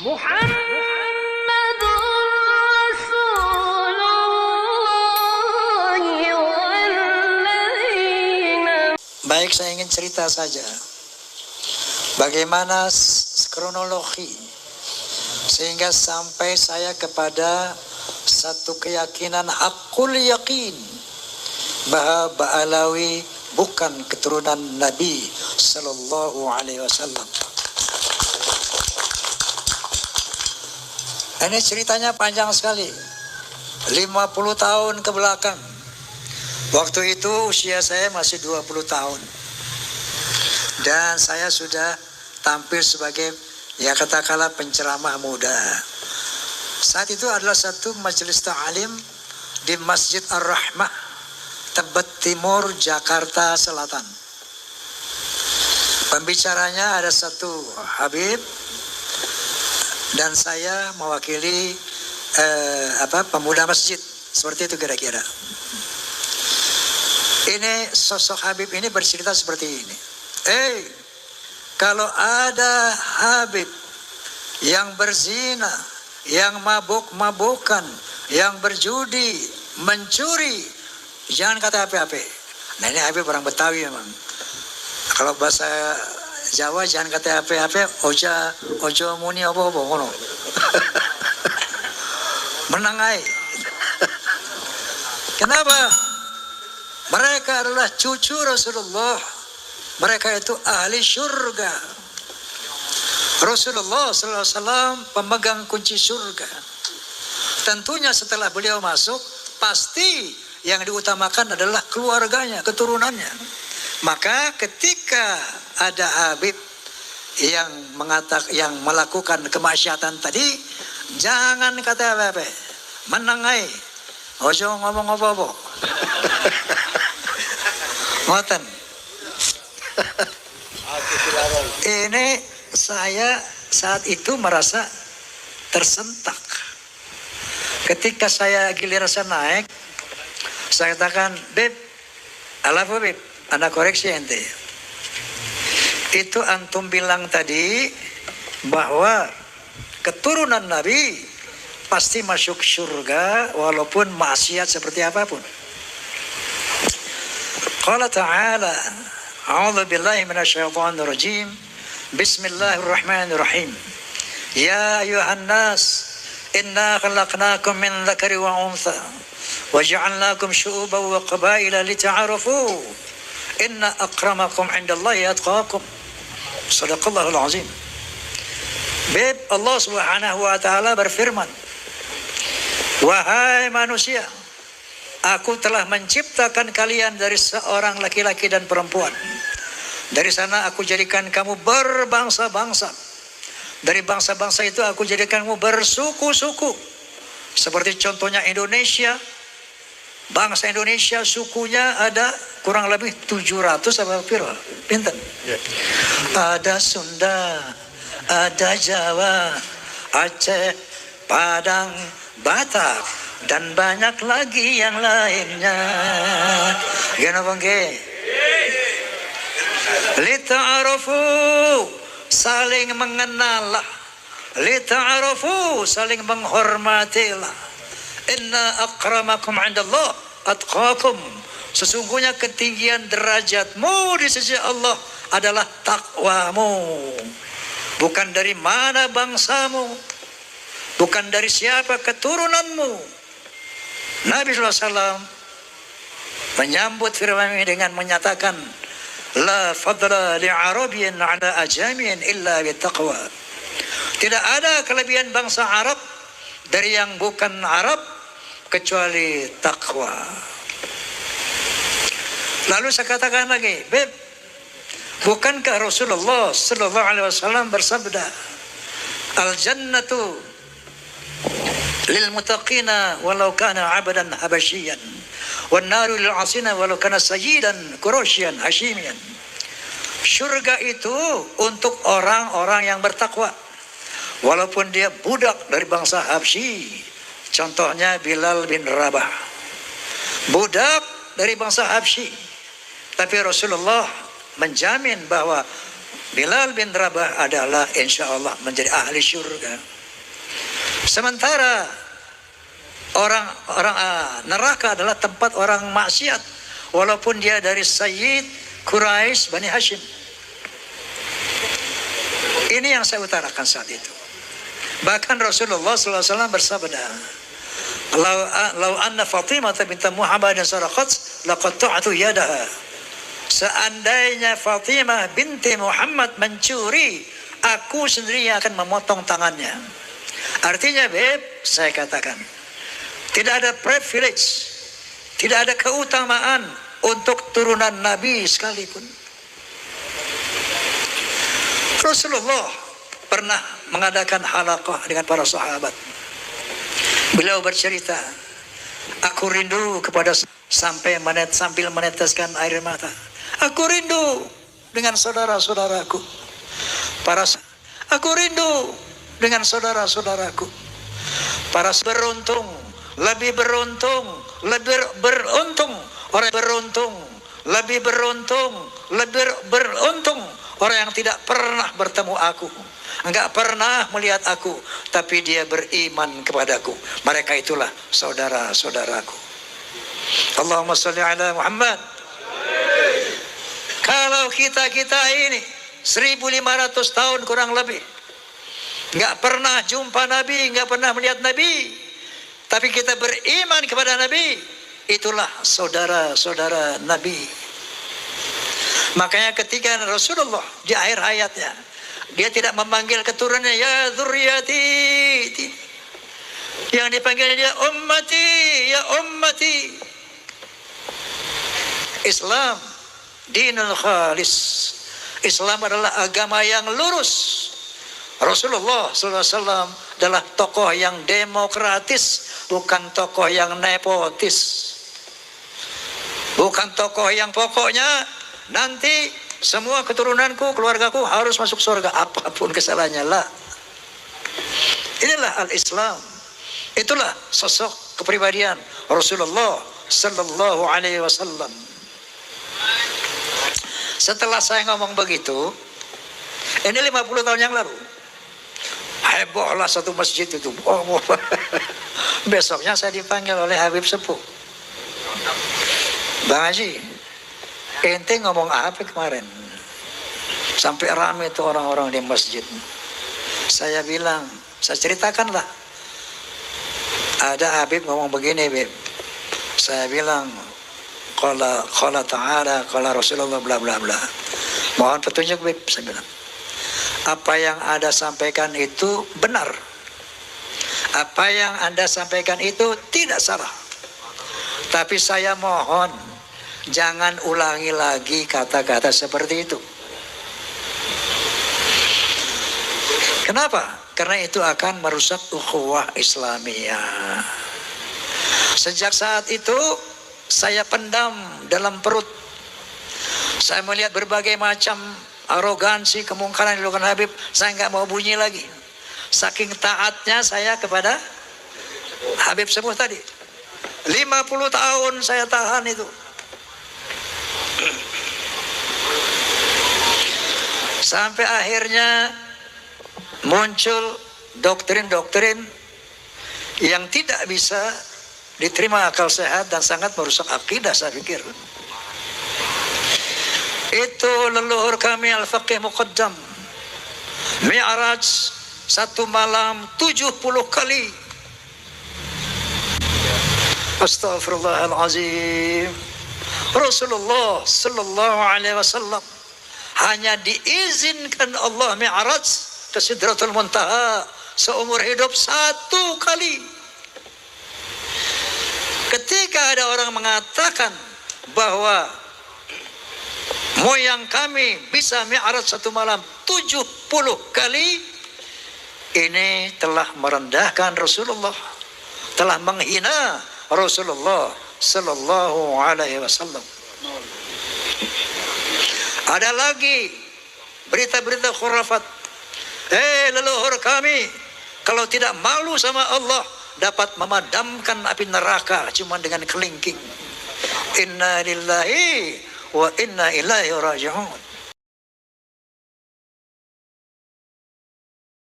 محمد رسول الله والذين. Baik, saya ingin cerita saja bagaimana kronologi sehingga sampai saya kepada satu keyakinan hakul yakin bahwa Ba'alawi bukan keturunan Nabi Sallallahu Alaihi Wasallam. Ini ceritanya panjang sekali, 50 tahun ke belakang. Waktu itu usia saya masih 20 tahun. Dan saya sudah tampil sebagai, ya katakanlah, penceramah muda. Saat itu adalah satu majelis ta'alim di Masjid Ar-Rahmah, Tebet Timur, Jakarta Selatan. Pembicaranya ada satu Habib dan saya mewakili pemuda masjid. Seperti itu kira-kira. Ini sosok Habib ini bercerita seperti ini. Kalau ada Habib yang berzina, yang mabuk-mabukan, yang berjudi, mencuri, jangan kata apa-apa. Nah, ini Habib orang Betawi memang. Kalau bahasa Jawa jangan kata apa-apa, ojo muni apa-apa ngono. Menangai. Kenapa? Mereka adalah cucu Rasulullah. Mereka itu ahli surga. Rasulullah SAW pemegang kunci surga. Tentunya setelah beliau masuk, pasti yang diutamakan adalah keluarganya, keturunannya. Maka ketika ada Habib yang melakukan kemaksiatan tadi, jangan kata apa-apa, menangai, ojo ngomong apa-apa. Ngoten. Ini saya saat itu merasa tersentak. Ketika saya giliran naik, saya katakan, Beb, alafu Beb, anak koreksi ente. Itu antum bilang tadi bahwa keturunan Nabi pasti masuk surga walaupun maksiat seperti apapun. Qala ta'ala, a'udzu billahi minasyaitonir rajim. Bismillahirrahmanirrahim. Ya ayuhan nas, inna khalaqnakum min dzakari wa untha wa ja'alnakum syu'uban wa qabaila lita'arafu. Inna akramakum 'indallahi atqakum. Shadaqallahul azim. Beb, Allah Subhanahu wa taala berfirman, wahai manusia, aku telah menciptakan kalian dari seorang laki-laki dan perempuan. Dari sana aku jadikan kamu berbangsa-bangsa. Dari bangsa-bangsa itu aku jadikan kamu bersuku-suku. Seperti contohnya Indonesia. Bangsa Indonesia sukunya ada kurang lebih 700 apa piro? Pinten? Ada Sunda, ada Jawa, Aceh, Padang, Batak, dan banyak lagi yang lainnya. Gimana bangke? Lita'arafu, saling mengenallah. Lita'arafu, saling menghormatilah. Inna akramakum 'indallah atqakum. Sesungguhnya ketinggian derajatmu di sisi Allah adalah takwamu. Bukan dari mana bangsamu, bukan dari siapa keturunanmu. Nabi SAW menyambut firman ini dengan menyatakan, la fadla li'arabiyyin 'ala ajamiyyin illa bittaqwa. Tidak ada kelebihan bangsa Arab dari yang bukan Arab kecuali takwa. Lalu saya katakan lagi, Beb, bukankah Rasulullah sallallahu alaihi wasallam bersabda, al-jannatu lil muttaqina walau kana 'abdan habasyian wan naru lil 'asina walau kana sayyidan quraisyan hashimian. Surga itu untuk orang-orang yang bertakwa walaupun dia budak dari bangsa Habsyi. Contohnya Bilal bin Rabah, budak dari bangsa Habsyi. Tapi Rasulullah menjamin bahwa Bilal bin Rabah adalah insya Allah menjadi ahli syurga. Sementara orang neraka adalah tempat orang maksiat, walaupun dia dari Sayyid Quraisy Bani Hashim. Ini yang saya utarakan saat itu. Bahkan Rasulullah SAW bersabda, "Lau anna Fatimah binti Muhammadin saraqat laqatta'tu yadaha." Seandainya Fatimah binti Muhammad mencuri, aku sendiri yang akan memotong tangannya. Artinya, saya katakan, tidak ada privilege, tidak ada keutamaan untuk turunan Nabi sekalipun. Rasulullah pernah mengadakan halaqah dengan para sahabat. Beliau bercerita, aku rindu kepada sambil meneteskan air mata. Aku rindu dengan saudara-saudaraku. Aku rindu dengan saudara-saudaraku. Para beruntung, lebih beruntung, lebih beruntung, orang beruntung, lebih beruntung, lebih beruntung orang yang tidak pernah bertemu aku, enggak pernah melihat aku, tapi dia beriman kepadaku. Mereka itulah saudara-saudaraku. Allahumma sholli ala Muhammad. Kalau kita ini 1500 tahun kurang lebih enggak pernah jumpa Nabi, enggak pernah melihat Nabi, tapi kita beriman kepada Nabi, itulah saudara-saudara Nabi. Makanya ketika Rasulullah di akhir hayatnya, dia tidak memanggil keturunannya ya dzurriyyati, yang dipanggil dia ummati, ya ummati. Islam dinul khalis. Islam adalah agama yang lurus. Rasulullah SAW adalah tokoh yang demokratis, bukan tokoh yang nepotis. Bukan tokoh yang pokoknya nanti semua keturunanku, keluargaku harus masuk surga apapun kesalahannya. Lah. Inilah al-Islam. Itulah sosok kepribadian Rasulullah sallallahu alaihi wasallam. Setelah saya ngomong begitu, ini 50 tahun yang lalu, hebohlah satu masjid itu. Besoknya saya dipanggil oleh Habib Sepuh. Bang Haji, ente ngomong apa kemarin? Sampai ramai itu orang-orang di masjid. Saya bilang, saya ceritakanlah. Ada Habib ngomong begini, Habib. Saya bilang, qala ta'ala, qala Rasulullah, bla bla bla. Mohon petunjuk, Habib, saya bilang. Apa yang Anda sampaikan itu benar. Apa yang Anda sampaikan itu tidak salah. Tapi saya mohon, jangan ulangi lagi kata-kata seperti itu. Kenapa? Karena itu akan merusak ukhuwah Islamiyah. Sejak saat itu saya pendam dalam perut. Saya melihat berbagai macam arogansi, kemungkaran yang dilakukan Habib. Saya nggak mau bunyi lagi. Saking taatnya saya kepada Habib Sepuh tadi. 50 tahun saya tahan itu. Sampai akhirnya muncul doktrin-doktrin yang tidak bisa diterima akal sehat dan sangat merusak akidah, saya pikir. Itu leluhur kami Al-Faqih Muqaddam, Mi'raj satu malam 70 kali. Astaghfirullahalazim. Rasulullah sallallahu alaihi wasallam hanya diizinkan Allah Mi'raj ke Sidratul Muntaha seumur hidup 1 kali. Ketika ada orang mengatakan bahwa moyang kami bisa Mi'raj 1 malam 70 kali, ini telah merendahkan Rasulullah, telah menghina Rasulullah sallallahu alaihi wasallam. Ada lagi berita-berita khurafat. Leluhur kami kalau tidak malu sama Allah dapat memadamkan api neraka cuma dengan kelingking. Inna lillahi wa inna ilaihi raji'un.